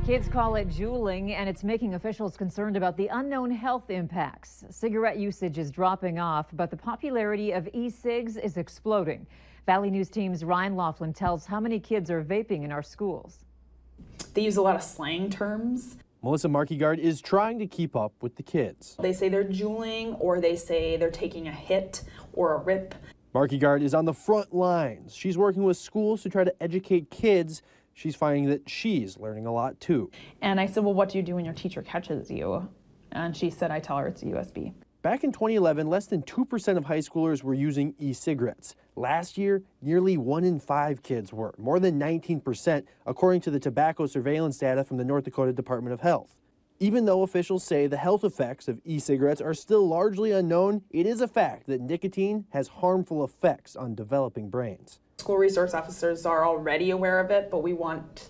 Kids call it juuling, and it's making officials concerned about the unknown health impacts. Cigarette usage is dropping off, but the popularity of e-cigs is exploding. Valley News Team's Ryan Laughlin tells how many kids are vaping in our schools. They use a lot of slang terms. Melissa Markegard is trying to keep up with the kids. They say they're juuling, or they say they're taking a hit or a rip. Markegard is on the front lines. She's working with schools to try to educate kids. She's finding that she's learning a lot too. And I said, well, what do you do when your teacher catches you? And she said, I tell her it's a USB. Back in 2011, less than 2% of high schoolers were using e-cigarettes. Last year, nearly 1 in 5 kids were, more than 19%, according to the tobacco surveillance data from the North Dakota Department of Health. Even though officials say the health effects of e-cigarettes are still largely unknown, it is a fact that nicotine has harmful effects on developing brains. School resource officers are already aware of it, but we want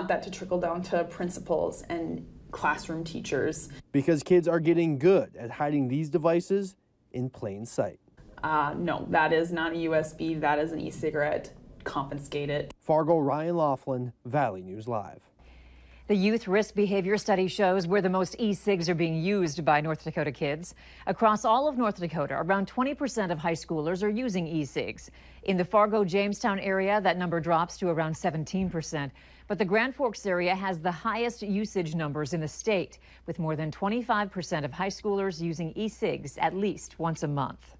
that to trickle down to principals and classroom teachers. Because kids are getting good at hiding these devices in plain sight. No, that is not a USB, that is an e-cigarette. Confiscate it. Fargo, Ryan Laughlin, Valley News Live. The Youth Risk Behavior Study shows where the most e-cigs are being used by North Dakota kids. Across all of North Dakota, around 20% of high schoolers are using e-cigs. In the Fargo-Jamestown area, that number drops to around 17%. But the Grand Forks area has the highest usage numbers in the state, with more than 25% of high schoolers using e-cigs at least once a month.